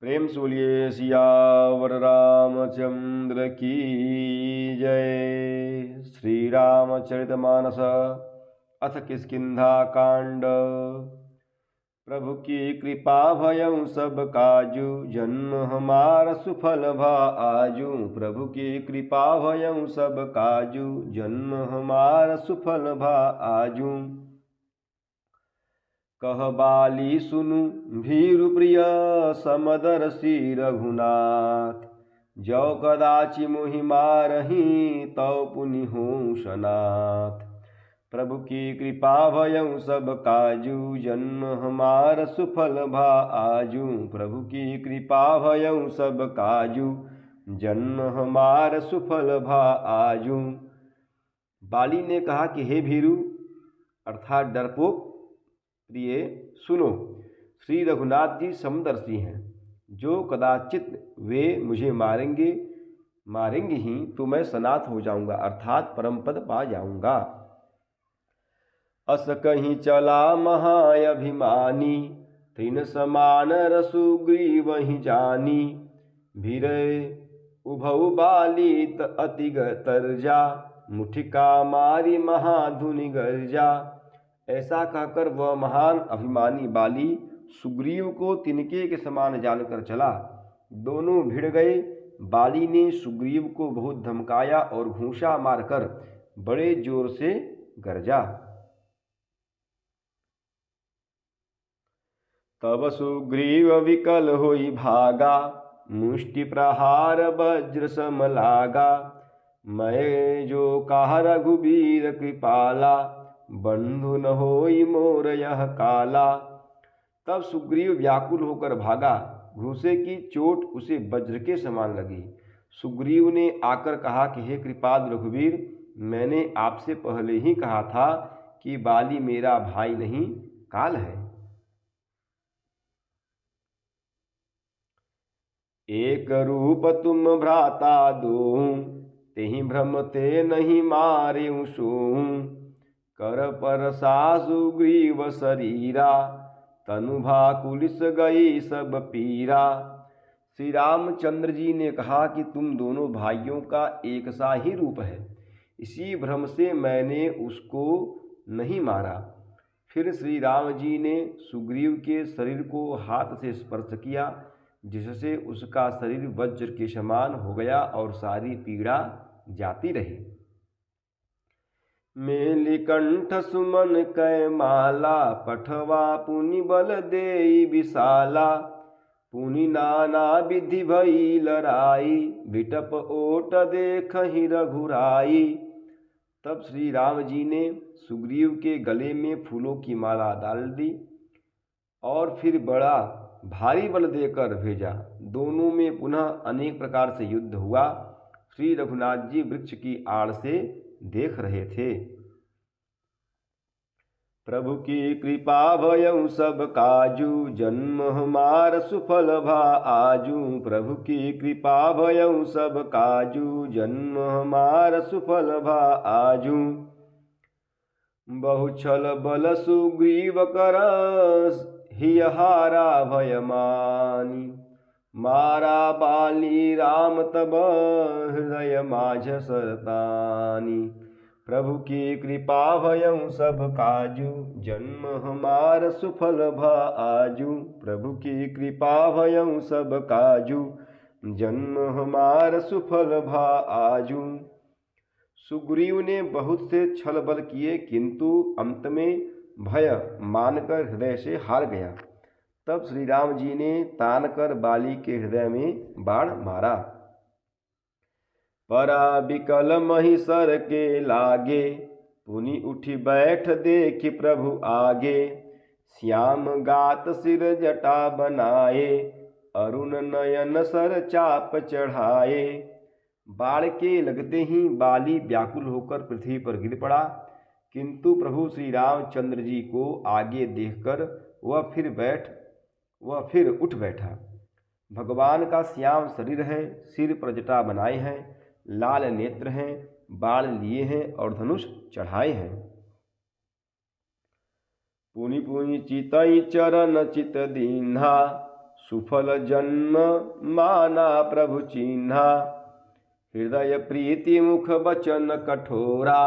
प्रेम से बोलिए सियावर रामचंद्र की जय। श्री रामचरितमानस अथ किष्किंधा कांड। प्रभु की कृपा भयं सब काजू, जन्म हमारा सुफल भा आजू। प्रभु की कृपा भयं सब काजू, जन्म हमारा सुफल भा आजू। कह बाली सुनु भीरु प्रिय, समदर्शी रघुनाथ। जौ कदाचि मोहि मारही, तौ पुनि हों सनाथ। प्रभु की कृपा भयं सब काजू, जन्म हमार सुफल भा आजू। प्रभु की कृपा भयं सब काजू, जन्म हमार सुफल भा आजू। बाली ने कहा कि हे भीरु अर्थात डरपोक प्रिय, सुनो, श्री रघुनाथ जी समदर्शी हैं। जो कदाचित वे मुझे मारेंगे ही तो मैं सनाथ हो जाऊंगा अर्थात परम पद पा जाऊंगा। अस कहीं चला महाअभिमानी, तृण समान रसुग्रीव ही जानी। भीरय उभौ बालित अति तरजा, मुठिका मारी महाधुनि गर्जा। ऐसा कहकर वह महान अभिमानी बाली सुग्रीव को तिनके के समान जानकर चला। दोनों भिड़ गए। बाली ने सुग्रीव को बहुत धमकाया और घूंसा मारकर बड़े जोर से गरजा। तब सुग्रीव विकल होई भागा, मुष्टि प्रहार वज्र सम लागा। मैं जो कहा रघुबीर कृपाला, बंधु न होई मोर यह काला। तब सुग्रीव व्याकुल होकर भागा। घूंसे की चोट उसे वज्र के समान लगी। सुग्रीव ने आकर कहा कि हे कृपाल रघुवीर, मैंने आपसे पहले ही कहा था कि बाली मेरा भाई नहीं काल है। एक रूप तुम भ्राता दोहूं, तेहि भ्रम ते नहीं मारे सोहूं। कर पर सुग्रीव शरीरा, तनु भाकुलिस गई सब पीरा। श्री रामचंद्र जी ने कहा कि तुम दोनों भाइयों का एक सा ही रूप है, इसी भ्रम से मैंने उसको नहीं मारा। फिर श्री राम जी ने सुग्रीव के शरीर को हाथ से स्पर्श किया, जिससे उसका शरीर वज्र के समान हो गया और सारी पीड़ा जाती रही। मेलिकंठ सुमन कै माला, पठवा पुनि बल देई विशाला। पुनि नाना विधि भई लड़ाई, बिटप ओट देखहि रघुराई। तब श्री राम जी ने सुग्रीव के गले में फूलों की माला डाल दी और फिर बड़ा भारी बल देकर भेजा। दोनों में पुनः अनेक प्रकार से युद्ध हुआ। श्री रघुनाथ जी वृक्ष की आड़ से देख रहे थे। प्रभु की कृपा भयं सब काजू, जन्म हमार सुफल भा आजू। प्रभु की कृपा भयं सब काजू, जन्म हमार सुफल भा आजू। बहुछल बल सुग्रीव कर, हियहारा भयमानी। मारा बाली राम तब, हृदय माझ सरतानी। प्रभु की कृपा भयं सब काजू, जन्म हमार सुफल भा आजू। प्रभु की कृपा भयं सब काजू, जन्म हमार सुफल भा आजू। सुग्रीव ने बहुत से छल बल किए, किंतु अंत में भय मानकर हृदय से हार गया। तब श्री राम जी ने तान कर बाली के हृदय में बाण मारा। परा बिकल महिषर के लागे, पुनि उठी बैठ देखि प्रभु आगे। श्याम गात सिर जटा बनाए, अरुण नयन सर चाप चढ़ाए। बाण के लगते ही बाली व्याकुल होकर पृथ्वी पर गिर पड़ा, किंतु प्रभु श्री रामचंद्र जी को आगे देखकर वह फिर उठ बैठा। भगवान का श्याम शरीर है, सिर पर जटा बनाए हैं, लाल नेत्र हैं, बाण लिए हैं और धनुष चढ़ाए हैं। पुनि पुनि चितई चरण चित दीन्हा, सुफल जन्म माना प्रभु चिन्हा। हृदय प्रीति मुख बचन कठोरा,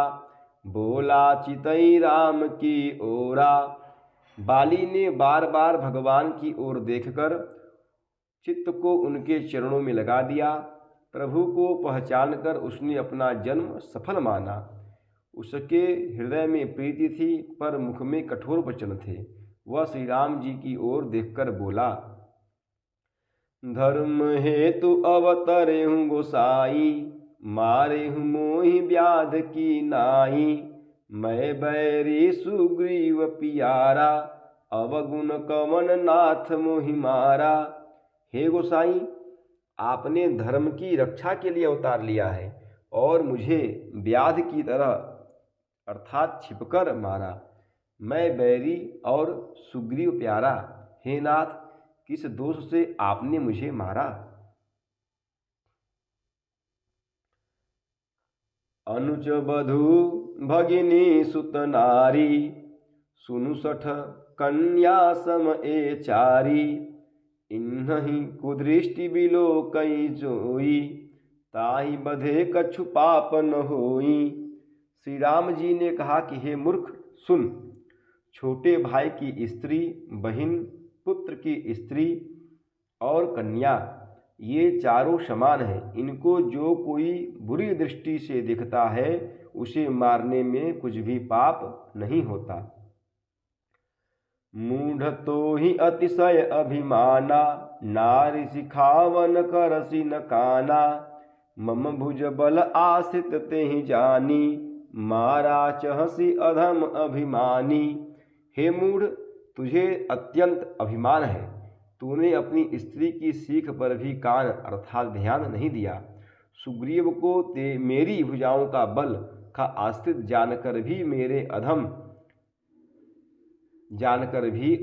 बोला चितई राम की ओरा। बाली ने बार बार भगवान की ओर देखकर चित्त को उनके चरणों में लगा दिया। प्रभु को पहचानकर उसने अपना जन्म सफल माना। उसके हृदय में प्रीति थी पर मुख में कठोर वचन थे। वह श्री राम जी की ओर देखकर बोला, धर्म हेतु अवतरे हूँ गोसाई, मारे हूँ मोहि व्याध की नाई। मैं बैरी सुग्रीव पियारा, अवगुण कवन नाथ मोहि मारा। हे गोसाई, आपने धर्म की रक्षा के लिए अवतार लिया है और मुझे व्याध की तरह अर्थात छिपकर मारा। मैं बैरी और सुग्रीव प्यारा, हे नाथ, किस दोष से आपने मुझे मारा। अनुज बधु भगिनी सुत नारी, सुनु सठ कन्या सम ए चारी। इन्हीं कुदृष्टि बिलो कई जोई, ताहि बधे कछु पाप न होई। श्री राम जी ने कहा कि हे मूर्ख सुन, छोटे भाई की स्त्री, बहन, पुत्र की स्त्री और कन्या, ये चारों समान हैं। इनको जो कोई बुरी दृष्टि से देखता है उसे मारने में कुछ भी पाप नहीं होता। मूढ़ तो ही अतिशय अभिमाना, नारी सिखावन करसी न काना। मम भुज बल आश्रित तेहि जानी, मारा चहसी अधम अभिमानी। हे मूढ़, तुझे अत्यंत अभिमान है। तूने अपनी स्त्री की सीख पर भी कान अर्थात ध्यान नहीं दिया। सुग्रीव को मेरी भुजाओं का बल का आश्रित जानकर भी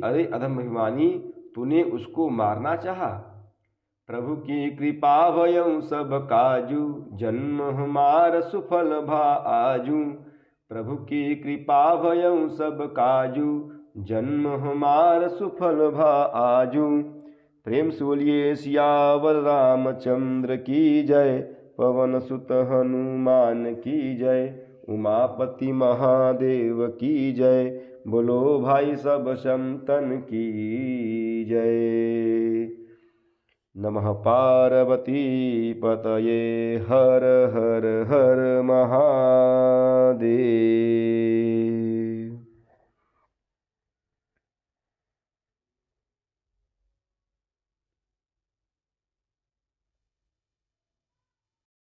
अरे अधम अभिमानी, तूने उसको मारना चाहा। प्रभु की कृपा भयं सब काजू, जन्म हमार सुफल भा आजू। प्रभु की कृपा भयं सब काजू, जन्म हमार सुफल भा आजू। प्रेम से बोलिए सियावर रामचंद्र की जय, पवन सुत हनुमान की जय, उमापति महादेव की जय। बोलो भाई सब संतन की जय। नमः पार्वती पतये, हर हर हर महादेव।